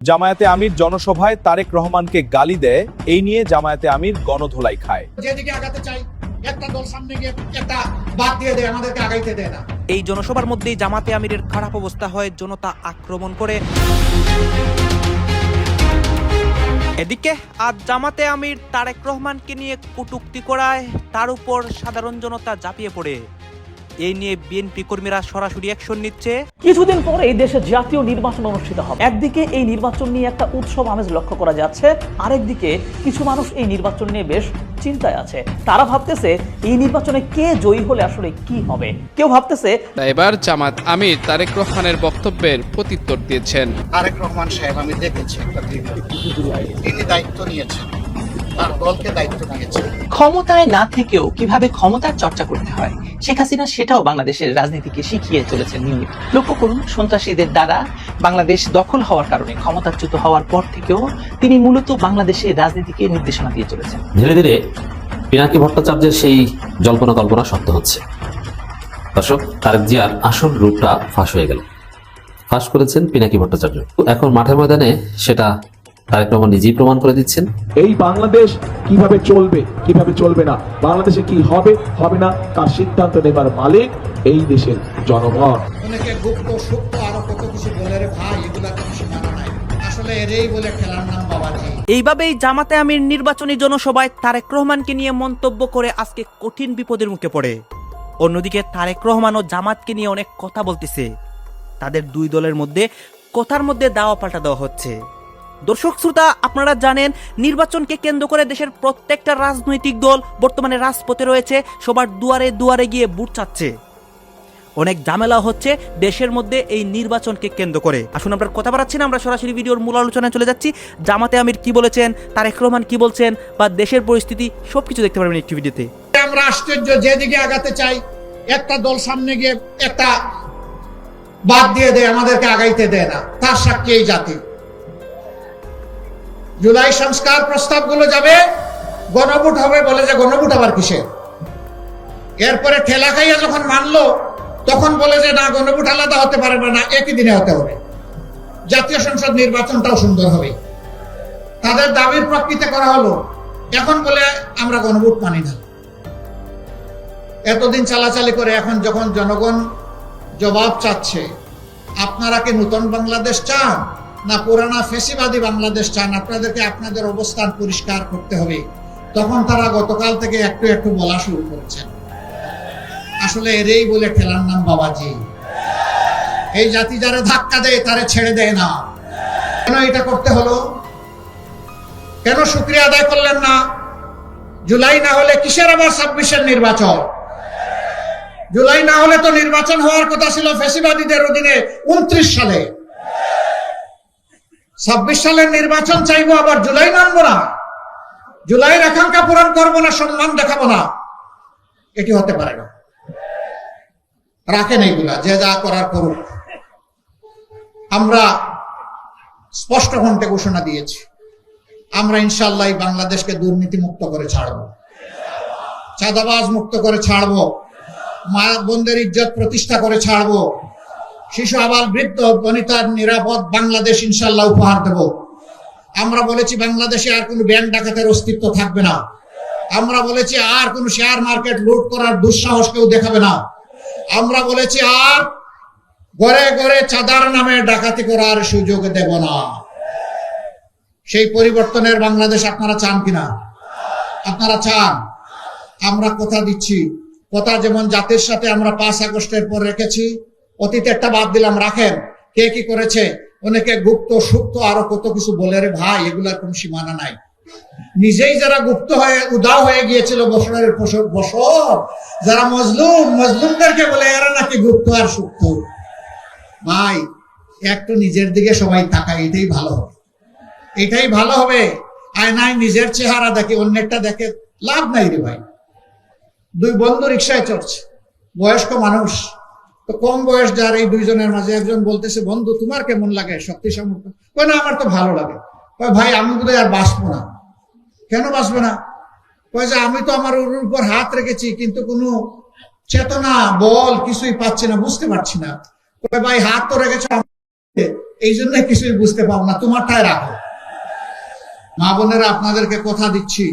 জামায়াতে আমির জনসভায় তারেক রহমানকে গালি দেয়, এই নিয়ে জামায়াতে আমির গণধোলাই খায়। যেদিকে আগাতে চাই একটা দল সামনে গিয়ে একটা বাদ দিয়ে দেয়, আমাদেরকে আগাইতে দেয় না। এই জনসভার মধ্যেই জামাতে আমিরের খারাপ অবস্থা হয়, জনতা আক্রমণ করে। এদিকে আজ জামাতে আমির তারেক রহমানকে নিয়ে কটূক্তি করায় তার উপর সাধারণ জনতা ঝাঁপিয়ে পড়ে। এই নিয়ে বিএনপি কর্মীরা সরাসরি অ্যাকশন নিচ্ছে। কিছুদিন পরে এই দেশে জাতীয় নির্বাচন অনুষ্ঠিত হবে। একদিকে এই নির্বাচন নিয়ে একটা উৎসব আমেজ লক্ষ্য করা যাচ্ছে, আরেকদিকে কিছু মানুষ এই নির্বাচন নিয়ে বেশ চিন্তায় আছে। তারা ভাবতেছে এই নির্বাচনে কে জয়ী হলে আসলে কি হবে। কেউ ভাবতেছে এবার জামাত আমির তারেক রহমানের বক্তব্যের প্রত্যুত্তর দিয়েছেন। তারেক রহমান সাহেব আমি দেখেছি তিনি দায়িত্ব নিয়েছেন, তার দলকে দায়িত্ব নিয়েছেন। ক্ষমতায় না থেকেও কিভাবে ক্ষমতার চর্চা করতে হয় শেখ হাসিনা সেটাও বাংলাদেশের রাজনীতিকে শিখিয়ে চলেছেন নিয়মিত। লক্ষ্য করুন, সন্ত্রাসীদের দ্বারা বাংলাদেশ দখল হওয়ার কারণে ক্ষমতাচ্যুত হওয়ার পর থেকেও তিনি মূলত বাংলাদেশের রাজনীতিকে নির্দেশনা দিয়ে চলেছেন। ধীরে ধীরে পিনাকি ভট্টাচার্যের সেই জল্পনা কল্পনা সত্য হচ্ছে। দর্শক, তারেক জিয়ার আসল রূপটা ফাঁস হয়ে গেল। ফাঁস করেছেন পিনাকি ভট্টাচার্য। এখন মাঠে ময়দানে সেটা তারেক রহমান নিজেই প্রমাণ করে দিচ্ছেন। এই বাংলাদেশ কিভাবে চলবে, কিভাবে চলবে না, বাংলাদেশে কি হবে হবে না তার সিদ্ধান্ত নেবার মালিক এই দেশের জনগণ। অনেকে গুপ্ত সুপ্ত আরো কত কিছু বলে রে ভাই, এগুলা কোনো সীমানা নাই। আসলে এরই বলে খেলার নাম বাবাজি। এইভাবেই জামাতে আমির নির্বাচনী জনসভায় তারেক রহমানকে নিয়ে মন্তব্য করে আজকে কঠিন বিপদের মুখে পড়ে। অন্যদিকে তারেক রহমান ও জামাতকে নিয়ে অনেক কথা বলতেছে। তাদের দুই দলের মধ্যে কথার মধ্যে দাওয়া পাল্টা দেওয়া হচ্ছে। দর্শক শ্রোতা, আপনারা জানেন নির্বাচনকে কেন্দ্র করে দেশের প্রত্যেকটা রাজনৈতিক দল বর্তমানে রাজপথে রয়েছে, সবার দুয়ারে দুয়ারে গিয়ে ভোট চাচ্ছে। অনেক ঝামেলা হচ্ছে দেশের মধ্যে এই নির্বাচনকে কেন্দ্র করে। আসুন আমরা কথা বাড়াচ্ছি না, আমরা সরাসরি ভিডিওর মূল আলোচনায় চলে যাচ্ছি। জামাতে আমির কি বলেছেন, তারেক রহমান কি বলছেন, বা দেশের পরিস্থিতি সবকিছু দেখতে পারবেন একটি ভিডিওতে। আমরা আশ্চর্য, যেদিকে আগাতে চাই একটা দল সামনে গিয়ে একটা বাদ দিয়ে দেয়, আমাদেরকে আগাইতে দেয় না। তার সাক্ষী এই জাতি। জুলাই সংস্কার প্রস্তাবগুলো যাবে, গণভোট হবে, বলে যে গণভোট আবার কিসের। এরপরে ঠেলা খাইয়া যখন মানলো তখন বলে যে না, গণভোট আলাদা হতে পারবে না, একই দিনে হতে হবে। জাতীয় সংসদ নির্বাচনটাও সুন্দর হবে। তাদের দাবির প্রেক্ষিতে করা হলো, এখন বলে আমরা গণভোট মানি না। এতদিন চালাচালি করে এখন যখন জনগণ জবাব চাচ্ছে, আপনারা কি নতুন বাংলাদেশ চান না পুরানা ফেসিবাদী বাংলাদেশ চান, আপনাদেরকে আপনাদের অবস্থান পরিষ্কার করতে হবে। তখন তারা গতকাল থেকে একটু একটু বলা শুরু করেছেন। আসলে এরই বলে খেলার নাম বাবাজি। এই জাতি যারা ধাক্কা দেয় তারে ছেড়ে দেয় না। কেন এটা করতে হলো? কেন শুকরিয়া আদায় করলেন না? জুলাই না হলে কিসের আবার 26-এর নির্বাচন? জুলাই না হলে তো নির্বাচন হওয়ার কথা ছিল ফেসিবাদীদের অধীনে 29 সালে। 26 সালের নির্বাচন চাইবো, আবার জুলাই মানবো না, জুলাইয়ের আকাঙ্ক্ষা পূরণ করবো না, সম্মান দেখাবো না। এটি হতে পারে না। রাখেন এইগুলা, যে যা করার করুক। আমরা স্পষ্ট কণ্ঠে ঘোষণা দিয়েছি, আমরা ইনশাআল্লাহ বাংলাদেশকে দুর্নীতি মুক্ত করে ছাড়বো, চাঁদাবাজ মুক্ত করে ছাড়বো, মা বোনদের ইজ্জত প্রতিষ্ঠা করে ছাড়বো, শিশু আবাল বৃদ্ধ বনিতার নিরাপদ বাংলাদেশ ইনশাআল্লাহ উপহার দেব। আমরা বলেছি বাংলাদেশে আর কোনো ব্যাংক ডাকাতের অস্তিত্ব থাকবে না। আমরা বলেছি আর কোনো শেয়ার মার্কেট লুট করার দুঃসাহস কেউ দেখাবে না। আমরা বলেছি আর ঘরে ঘরে চাঁদার নামে ডাকাতি করার সুযোগ দেব না। সেই পরিবর্তনের বাংলাদেশ আপনারা চান কিনা? আপনারা চান? আমরা কথা দিচ্ছি, কথা যেমন জাতির সাথে আমরা 5 আগস্টের পর রেখেছি, অতীতে একটা বাদ দিলাম, রাখেন কে কি করেছে। অনেকে গুপ্ত সুপ্ত আরো কত কিছু বলে রে ভাই, এগুলার কোন সীমানা নাই। নিজেই যারা গুপ্ত হয়ে উদাও হয়ে গিয়েছিল বছরের বছর, যারা মজলুমদেরকে বলে এরা নাকি গুপ্ত আর সুপ্ত। ভাই একটু নিজের দিকে সবাই তাকায়, এটাই ভালো হবে, এটাই ভালো হবে। আয়নায় নিজের চেহারা দেখে অন্যেরটা দেখে লাভ নাই রে ভাই। দুই বন্ধু রিক্সায় চড়ছে, বয়স্ক মানুষ, তো কম বয়স যার, এই দুইজনের মাঝে একজন বলতেছে, বন্ধু তোমার কেমন লাগে শক্তি সামর্থ্য? কই না, আমার তো ভালো লাগে। কই ভাই আমি বোধহয় আর বাঁচবো না। কেন বাঁচবে না? কই যে আমি তো আমার ওর উপর হাত রেখেছি, কিন্তু কোনো চেতনা বল কিছুই পাচ্ছি না, বুঝতে পারছি না। কই ভাই হাত তো রেখেছ, এই জন্য কিছুই বুঝতে পাও না, তোমারটাই রাখো। মা বোনেরা, আপনাদেরকে কথা দিচ্ছি,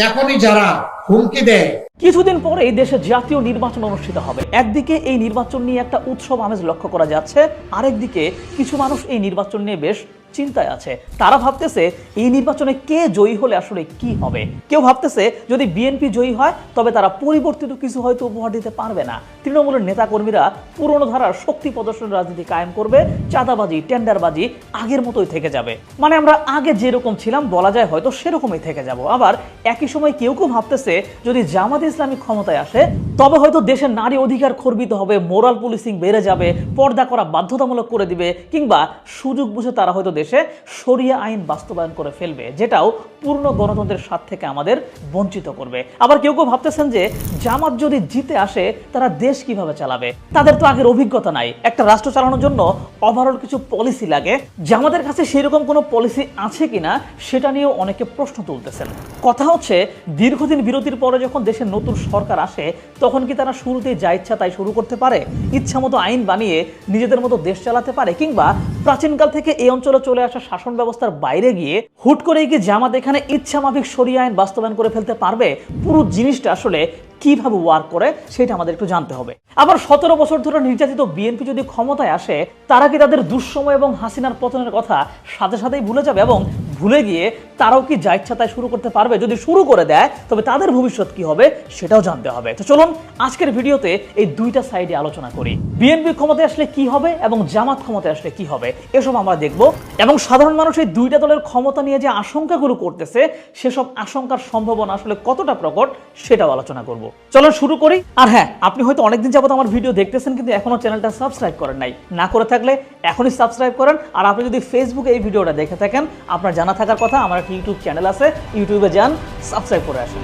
এখনই যারা হুমকি দেয়, কিছুদিন পরে এই দেশে জাতীয় নির্বাচন অনুষ্ঠিত হবে। একদিকে এই নির্বাচন নিয়ে একটা উৎসব আমেজ লক্ষ্য করা যাচ্ছে, আরেকদিকে কিছু মানুষ এই নির্বাচন নিয়ে বেশ চিন্তায় আছে। তারা ভাবতেছে এই নির্বাচনে কে জয়ী হলে আসলে কি হবে। কেউ ভাবতেছে যদি বিএনপি জয়ী হয় তবে তারা পরিবর্তিত কিছু হয়তো উপহার দিতে পারবে না। তৃণমূলের নেতাকর্মীরা পুরনো ধারার শক্তি প্রদর্শন রাজনীতি কায়েম করবে, চাঁদাবাজি টেন্ডারবাজি আগের মতোই থেকে যাবে। মানে আমরা আগে যেরকম ছিলাম বলা যায় হয়তো সেরকমই থেকে যাব। আবার একই সময় কেউ কেউ ভাবতেছে যদি জামাত ইসলামী ক্ষমতায় আসে তবে হয়তো দেশের নারী অধিকার খর্বিত হবে, মোরাল পুলিশিং বেড়ে যাবে, পর্দা করা বাধ্যতামূলক করে দিবে, কিংবা সুযোগ বুঝে তারা হয়তো দেশে শরিয়া আইন বাস্তবায়ন করে ফেলবে, যেটাও পূর্ণ গণতন্ত্রের স্বাদ থেকে আমাদের বঞ্চিত করবে। আবার কেউ কেউ ভাবতেছেন যে জামাত যদি জিতে আসে তারা দেশ কিভাবে চালাবে। তাদের তো আগের অভিজ্ঞতা নাই, একটা রাষ্ট্র চালানোর জন্য ওভারঅল কিছু পলিসি লাগে। জামাতের কাছে সেরকম কোনো পলিসি আছে কিনা সেটা নিয়েও অনেকে প্রশ্ন তুলতেছেন। কথা হচ্ছে দীর্ঘদিন বিরতির পরে যখন দেশের নতুন সরকার আসে তখন কি তারা শুরুতেই যা ইচ্ছা তাই শুরু করতে পারে, ইচ্ছা মতো আইন বানিয়ে নিজেদের মতো দেশ চালাতে পারে, কিংবা প্রাচীনকাল থেকে এই অঞ্চলে চলে আসা শাসন ব্যবস্থার বাইরে গিয়ে হুট করে কি জামাত এখানে ইচ্ছা মাফিক শরিয়া আইন বাস্তবায়ন করে ফেলতে পারবে? পুরো জিনিসটা আসলে কিভাবে ওয়ার্ক করে সেটা আমাদের একটু জানতে হবে। আবার 17 বছর ধরে নির্যাতিত বিএনপি যদি ক্ষমতায় আসে তারা কি তাদের দুঃসময় এবং হাসিনার পতনের কথা সাথে সাথেই ভুলে যাবে এবং ভুলে গিয়ে তারাও কি যা ইচ্ছা তাই শুরু করতে পারবে? যদি শুরু করে দেয় তবে তাদের ভবিষ্যৎ কি হবে সেটাও জানতে হবে। তো চলুন আজকের ভিডিওতে এই দুইটা সাইডে আলোচনা করি। বিএনপি ক্ষমতায় আসলে কি হবে এবং জামাত ক্ষমতায় আসলে কি হবে এসব আমরা দেখব, এবং সাধারণ মানুষ এই দুইটা দলের ক্ষমতা নিয়ে যে আশঙ্কাগুলো করতেছে সেসব আশঙ্কার সম্ভাবনা আসলে কতটা প্রকট সেটাও আলোচনা করব। চলুন শুরু করি। আর হ্যাঁ, আপনি হয়তো অনেকদিন যাবত আমার ভিডিও দেখতেছেন কিন্তু এখনো চ্যানেলটা সাবস্ক্রাইব করেন নাই, না করে থাকলে এখনই সাবস্ক্রাইব করেন। আর আপনি যদি ফেসবুকে এই ভিডিওটা দেখে থাকেন আপনার জানা থাকার কথা আমার একটা ইউটিউব চ্যানেল আছে, ইউটিউবে যান, সাবস্ক্রাইব করে আসুন।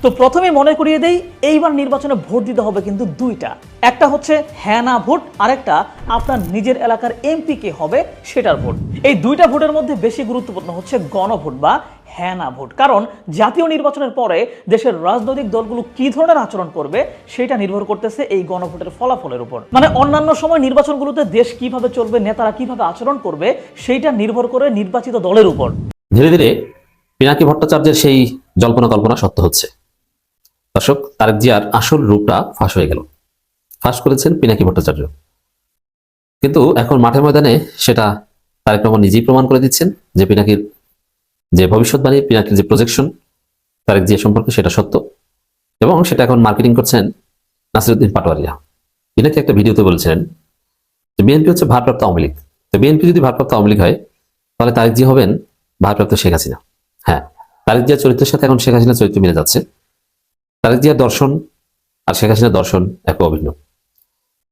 তো প্রথমে মনে করিয়ে দেই এইবার নির্বাচনে ভোট দিতে হবে কিন্তু দুইটা, একটা হচ্ছে হ্যাঁ না ভোট, আরেকটা আপনার নিজের এলাকার এমপি কে হবে সেটার ভোট। এই দুইটা ভোটের মধ্যে বেশি গুরুত্বপূর্ণ হচ্ছে গণভোট বা হ্যাঁ না ভোট, কারণ জাতীয় নির্বাচনের পরে দেশের রাজনৈতিক দলগুলো কি ধরনের আচরণ করবে সেটা নির্ভর করতেছে এই গণভোটের ফলাফলের উপর। মানে অন্যান্য সময় নির্বাচনগুলোতে দেশ কিভাবে চলবে, নেতারা কিভাবে আচরণ করবে সেইটা নির্ভর করে নির্বাচিত দলের উপর। ধীরে ধীরে পিনাকি ভট্টাচার্যের সেই জল্পনা কল্পনা সত্য হচ্ছে। দর্শক, তারেক জিয়ার আসল রূপটা ফাঁস হয়ে গেল। ফাঁস করেছেন পিনাকি ভট্টাচার্য, কিন্তু এখন মাঠে ময়দানে সেটা তারেক রহমান নিজেই প্রমাণ করে দিচ্ছেন যে পিনাকির যে ভবিষ্যৎবাণী, পিনাকির যে প্রজেকশন তারেক জিয়া সম্পর্কে সেটা সত্য, এবং সেটা এখন মার্কেটিং করছেন নাসিরউদ্দিন পাটোয়ারিরা। পিনাকি একটা ভিডিওতে বলছিলেন যে বিএনপি হচ্ছে ভারপ্রাপ্ত আওয়ামী লীগ, তো বিএনপি যদি ভারপ্রাপ্ত আওয়ামী লীগ হয় তাহলে তারেক জিয়া হবেন ভারপ্রাপ্ত শেখ হাসিনা। হ্যাঁ, তারেক জিয়ার চরিত্রের সাথে এখন শেখ হাসিনার চরিত্র মিলে যাচ্ছে। তারেক জিয়ার দর্শন আর শেখ হাসিনার দর্শন এক অভিন্ন।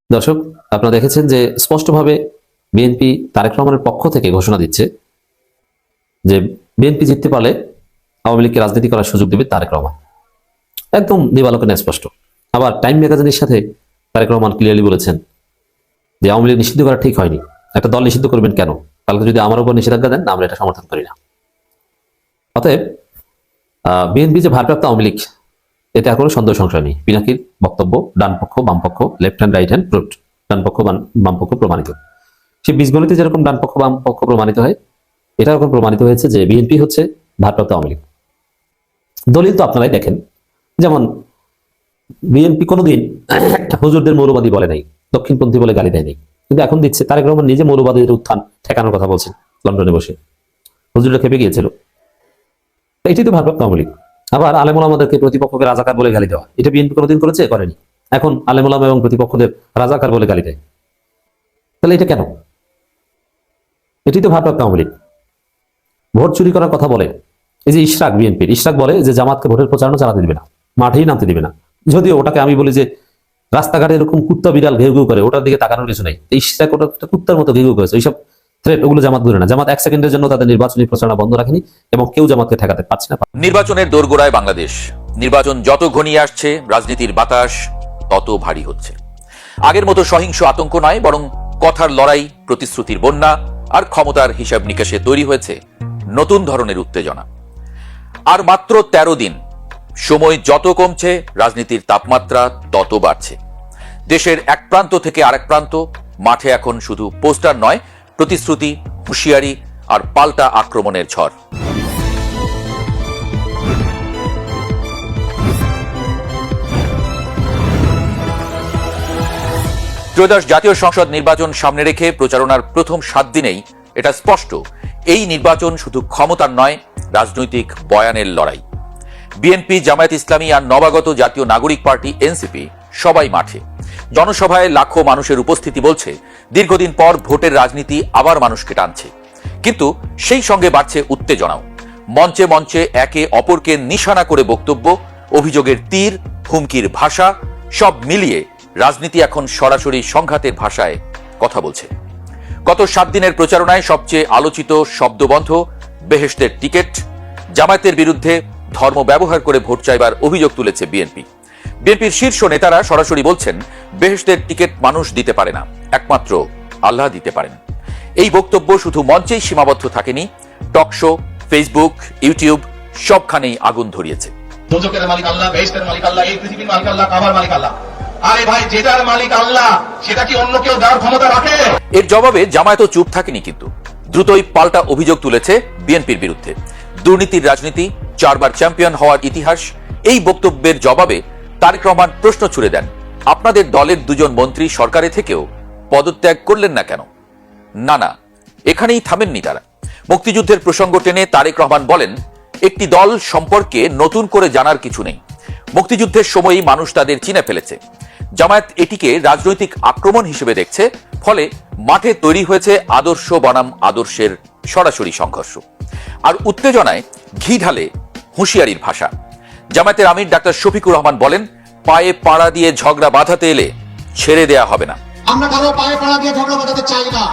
দর্শক, আপনারা দেখেছেন যে স্পষ্টভাবে বিএনপি তারেক রহমানের পক্ষ থেকে ঘোষণা দিচ্ছে যে বিএনপি জিততে পারলে আওয়ামী লীগকে রাজনীতি করার সুযোগ দেবে তারেক রহমান, একদম দিবালোকে স্পষ্ট। আবার টাইম ম্যাগাজিনের সাথে তারেক রহমান ক্লিয়ারলি বলেছেন যে আওয়ামী লীগ নিষিদ্ধ করা ঠিক হয়নি, একটা দল নিষিদ্ধ করবেন কেন, কালকে যদি আমার উপর নিষেধাজ্ঞা দেন আমরা এটা সমর্থন করি না। অতএব বিএনপি যে ভারপ্রাপ্ত আওয়ামী লীগ এতে আর কোনো সন্দেহ সংশয় নেই। পিনাকির বক্তব্য ডান পক্ষ বাম পক্ষ, left hand right hand proved, ডান পক্ষ বাম পক্ষ প্রমাণিত। সেই বীজগণিতে যেরকম ডান পক্ষ বাম পক্ষ প্রমাণিত হয়, এটা এখন প্রমাণিত হয়েছে যে বিএনপি হচ্ছে ভারপ্রাপ্ত আওয়ামী লীগ। দলিল তো আপনারাই দেখেন, যেমন বিএনপি কোনোদিন হুজুরদের মৌলবাদী বলে নাই, দক্ষিণপন্থী বলে গালি দেয় নাই, কিন্তু এখন দিচ্ছে। তারেক রহমান নিজে মৌলবাদীদের উত্থান ঠেকানোর কথা বলছেন লন্ডনে বসে, হুজুররা খেপে গিয়েছিল। এটাই তো ভারপ্রাপ্ত আওয়ামী লীগ। আবার আলেমুল আমাদেরকে প্রতিপক্ষকে রাজাকার বলে গালি দেওয়া, এটা বিএনপি কোনোদিন করেছে? করেনি। এখন আলেমুল এবং প্রতিপক্ষদের রাজাকার বলে গালি দেয়, তাহলে এটা কেন? এটি তো ভারপ্রাপ্ত আওয়ামী লীগ। ভোট চুরি করার কথা বলে এই যে ইশরাক, বিএনপির ইশরাক বলে যে জামাতকে ভোটের প্রচারণা চালাতে দিবে না, মাঠেই নামতে দিবে না। যদিও ওটাকে আমি বলি যে রাস্তাঘাটে এরকম কুত্তা বিড়াল ঘেউ ঘেউ করে, ওটার দিকে তাকানোর কিছু নেই। ইশরাক ওটা কুত্তার মতো ঘেউ ঘেউ করেছে, ওইসব থ্রেট ওগুলো জামাত ধরে না। জামাত এক সেকেন্ডের জন্য তাদের নির্বাচনী প্রচারণা বন্ধ রাখেনি এবং কেউ জামাতকে ঠেকাতে পারছে না। নির্বাচনের দোরগোড়ায় বাংলাদেশ। নির্বাচন যত ঘনিয়ে আসছে রাজনীতির বাতাস তত ভারী হচ্ছে। আগের মতো সহিংস আতঙ্ক নয়, বরং কথার লড়াই, প্রতিশ্রুতির বন্যা আর ক্ষমতার হিসাব নিকাশে তৈরি হয়েছে নতুন ধরনের উত্তেজনা। আর মাত্র 13 দিন, সময় যত কমছে রাজনীতির তাপমাত্রা তত বাড়ছে। দেশের এক প্রান্ত থেকে আরেক প্রান্ত, মাঠে এখন শুধু পোস্টার নয়, প্রতিশ্রুতি, হুঁশিয়ারি আর পাল্টা আক্রমণের ঝড়। ত্রয়োদশ জাতীয় সংসদ নির্বাচন সামনে রেখে প্রচারণার প্রথম 7 দিনেই এটা স্পষ্ট, এই নির্বাচন শুধু ক্ষমতার নয়, রাজনৈতিক বয়ানের লড়াই। বিএনপি, জামায়াত ইসলামী আর নবাগত জাতীয় নাগরিক পার্টি এনসিপি সবাই মাঠে। জনসভায় লাখো মানুষের উপস্থিতি বলছে দীর্ঘদিন পর ভোটের রাজনীতি আবার মানুষকে টানছে। কিন্তু সেই সঙ্গে বাড়ছে উত্তেজনাও। মঞ্চে মঞ্চে একে অপরকে নিশানা করে বক্তব্য, অভিযোগের তীর, হুমকির ভাষা, সব মিলিয়ে রাজনীতি এখন সরাসরি সংঘাতের ভাষায় কথা বলছে। গত 7 দিনের প্রচারণায় সবচেয়ে আলোচিত শব্দবন্ধ বেহেশতের টিকিট। জামায়াতের বিরুদ্ধে ধর্ম ব্যবহার করে ভোট চাইবার অভিযোগ তুলেছে বিএনপি। বিএনপির শীর্ষ নেতারা সরাসরি বলছেন বেহেশতের টিকিট মানুষ দিতে পারে না, একমাত্র আল্লাহ দিতে পারেন। এই বক্তব্য শুধু মঞ্চেই সীমাবদ্ধ থাকেনি, টকশো, ফেসবুক, ইউটিউব সবখানেই আগুন ধরিয়েছে। দোজখের মালিক আল্লাহ, বেহেশতের মালিক আল্লাহ, এই পৃথিবীর মালিক আল্লাহ, কাবার মালিক আল্লাহ। আরে ভাই, যেটার মালিক আল্লাহ সেটা কি অন্য কেউ দেওয়ার ক্ষমতা রাখে? এর জবাবে জামায়াতও চুপ থাকেনি, কিন্তু দ্রুতই পাল্টা অভিযোগ তুলেছে বিএনপির বিরুদ্ধে। দুর্নীতির রাজনীতি, 4 বার চ্যাম্পিয়ন হওয়ার ইতিহাস। এই বক্তব্যের জবাবে তারেক রহমান প্রশ্ন ছুড়ে দেন, আপনাদের দলের 2 জন মন্ত্রী সরকারে থেকেও পদত্যাগ করলেন না কেন? না, এখানেই থামেননি তারা। মুক্তিযুদ্ধের প্রসঙ্গ টেনে তারেক রহমান বলেন, একটি দল সম্পর্কে নতুন করে জানার কিছু নেই। মুক্তিযুদ্ধের সময়ই মানুষ তাদের চিনে ফেলেছে। জামায়াত এটিকে রাজনৈতিক আক্রমণ হিসেবে দেখছে, ফলে মাঠে তৈরি হয়েছে আদর্শ বনাম আদর্শের সরাসরি সংঘর্ষ। আর উত্তেজনায় ঘি ঢালে হুঁশিয়ারির ভাষা। জামায়াতের আমির ডাক্তার শফিকুর রহমান বলেন, পায়ে পাড়া দিয়ে ঝগড়া বাঁধাতে এলে ছেড়ে দেয়া হবে না। আমরা কারো পায়ে পাড়া দিয়ে ঝগড়া বাঁধাতে চাই না,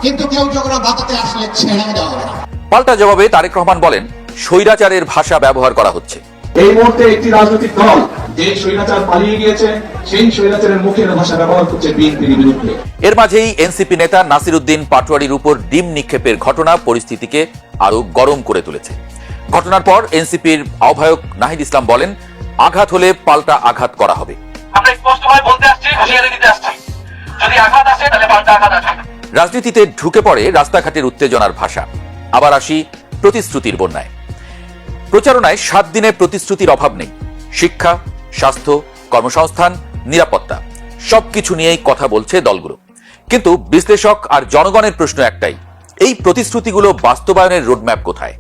কিন্তু কেউ ঝগড়া বাঁধাতে আসলে ছেড়ে দেওয়া হবে না। পাল্টা জবাবে তারেক রহমান বলেন, স্বৈরাচারের ভাষা ব্যবহার করা হচ্ছে। এই মুহূর্তে একটি রাজনৈতিক দল যে স্বৈরাচার পালিয়ে গিয়েছে, সেই স্বৈরাচারের মুখের ভাষা ব্যবহার করছে বিএনপির বিরুদ্ধে। এর মাঝেই এনসিপি নেতা নাসির উদ্দিন পাটোয়ারির উপর ডিম নিক্ষেপের ঘটনা পরিস্থিতিকে আরো গরম করে তুলেছে। ঘটনার পর এনসিপির আহ্বায়ক নাহিদ ইসলাম বলেন, আঘাত হলে পাল্টা আঘাত করা হবে। আমরা স্পষ্টভাবে বলতে আসছি, হুঁশিয়ারি দিতে আসছি, যদি আঘাত আসে তাহলে পাল্টা আঘাত আসে। রাজনীতিতে ঢুকে পড়ে রাস্তাঘাটের উত্তেজনার ভাষা। আবার আসি প্রতিশ্রুতির বন্যায়। প্রচারণায় 7 দিনের প্রতিশ্রুতির অভাব নেই। শিক্ষা, স্বাস্থ্য, কর্মসংস্থান, নিরাপত্তা সবকিছু নিয়েই কথা বলছে দলগুলো। কিন্তু বিশ্লেষক আর জনগণের প্রশ্ন একটাই, এই প্রতিশ্রুতিগুলো বাস্তবায়নের রোডম্যাপ কোথায়?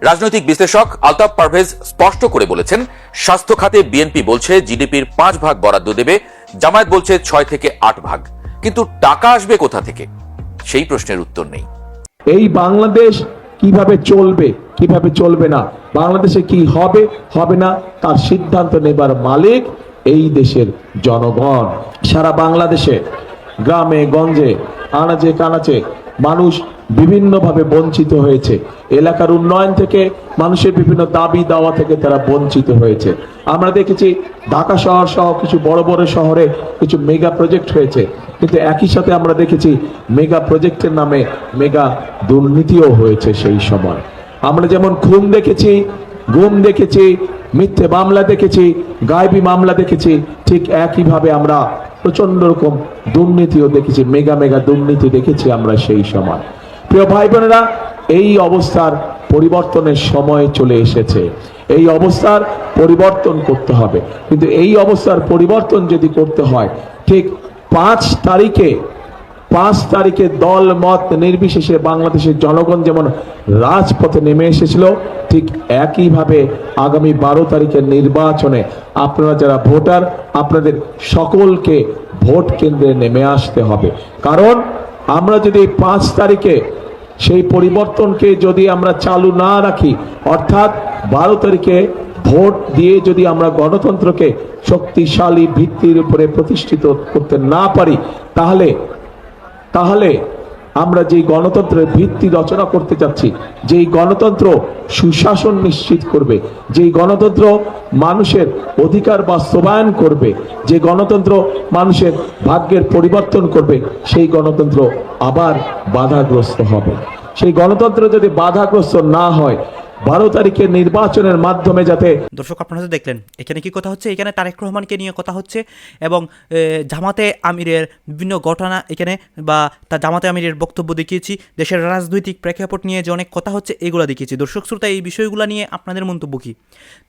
রাজনৈতিক বিশ্লেষক আলতাফ পারভেজ স্পষ্ট করে বলেছেন, স্বাস্থ্য খাতে বিএনপি বলছে জিডিপির 5 ভাগ বরাদ্দ দেবে, জামায়াত বলছে 6 থেকে 8 ভাগ। কিন্তু টাকা আসবে কোথা থেকে? সেই প্রশ্নের উত্তর নেই। এই বাংলাদেশ কিভাবে চলবে, কিভাবে চলবে না, বাংলাদেশে কি হবে, হবে না, তার সিদ্ধান্ত নেবার মালিক এই দেশের জনগণ। সারা বাংলাদেশে গ্রামে গঞ্জে, আনাচে কানাচে মানুষ বিভিন্নভাবে বঞ্চিত হয়েছে। এলাকার উন্নয়ন থেকে, মানুষের বিভিন্ন দাবি দাওয়া থেকে তারা বঞ্চিত হয়েছে। আমরা দেখেছি ঢাকা শহর সহ কিছু বড় বড় শহরে কিছু মেগা প্রজেক্ট হয়েছে, কিন্তু একই সাথে আমরা দেখেছি মেগা প্রজেক্টের নামে মেগা দুর্নীতিও হয়েছে। সেই সময় আমরা যেমন খুন দেখেছি, গুম দেখেছি, মিথ্যে মামলা দেখেছি, গায়েবী মামলা দেখেছি, ঠিক একইভাবে আমরা প্রচন্ড রকম দুর্নীতিও দেখেছি, মেগা মেগা দুর্নীতি দেখেছি আমরা সেই সময়। প্রিয় ভাই বোনেরা, এই অবস্থার পরিবর্তনের সময় চলে এসেছে। এই অবস্থার পরিবর্তন করতে হবে, কিন্তু এই অবস্থার পরিবর্তন যদি করতে হয়, ঠিক 5 তারিখে দল মত নির্বিশেষে বাংলাদেশের জনগণ যেমন রাজপথে নেমে এসেছিল, ঠিক একইভাবে আগামী 12 তারিখের নির্বাচনে আপনারা যারা ভোটার, আপনাদের সকলকে ভোট কেন্দ্রে নেমে আসতে হবে। কারণ আমরা যদি 5 তারিখে সেই পরিবর্তনকে যদি আমরা চালু না রাখি, অর্থাৎ 12 তারিখে ভোট দিয়ে যদি আমরা গণতন্ত্রকে শক্তিশালী ভিত্তির উপরে প্রতিষ্ঠিত করতে না পারি, তাহলে আমরা যেই গণতন্ত্রের ভিত্তি রচনা করতে যাচ্ছি, যেই গণতন্ত্র সুশাসন নিশ্চিত করবে, যেই গণতন্ত্র মানুষের অধিকার বাস্তবায়ন করবে, যে গণতন্ত্র মানুষের ভাগ্যের পরিবর্তন করবে, সেই গণতন্ত্র আবার বাধাগ্রস্ত হবে। সেই গণতন্ত্র যদি বাধাগ্রস্ত না হয়, 12 তারিখের নির্বাচনের মাধ্যমে যাতে দর্শক আপনারা তো দেখলেন এখানে কি কথা হচ্ছে, এখানে তারেক রহমানকে নিয়ে কথা হচ্ছে এবং জামাতে আমিরের বিভিন্ন ঘটনা এখানে বা তার জামাতে আমিরের বক্তব্য দেখিয়েছি, দেশের রাজনৈতিক প্রেক্ষাপট নিয়ে যে অনেক কথা হচ্ছে এগুলো দেখিয়েছি। দর্শক শ্রোতা, এই বিষয়গুলো নিয়ে আপনাদের মন্তব্য কী?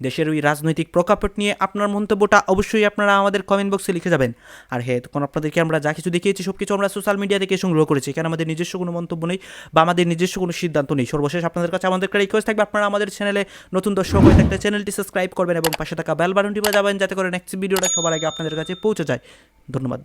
দেশের ওই রাজনৈতিক প্রেক্ষাপট নিয়ে আপনার মন্তব্যটা অবশ্যই আপনারা আমাদের কমেন্ট বক্সে লিখে যাবেন। আর হ্যাঁ, তখন আপনাদেরকে আমরা যা কিছু দেখিয়েছি সব কিছু আমরা সোশ্যাল মিডিয়া থেকে সংগ্রহ করেছি, এখানে আমাদের নিজস্ব কোনো মন্তব্য নেই বা আমাদের নিজস্ব কোনো সিদ্ধান্ত নেই। সর্বশেষ আপনাদের কাছে আমাদের একটা রিকোয়েস্ট থাকবে, আপনারা আমাদের চ্যানেলে নতুন দর্শক হয়ে থাকলে চ্যানেলটি সাবস্ক্রাইব করবেন এবং পাশে থাকা বেল বাটনটি বাজাবেন যাতে করে নেক্সট ভিডিওটা সবার আগে আপনাদের কাছে পৌঁছে যায়। ধন্যবাদ।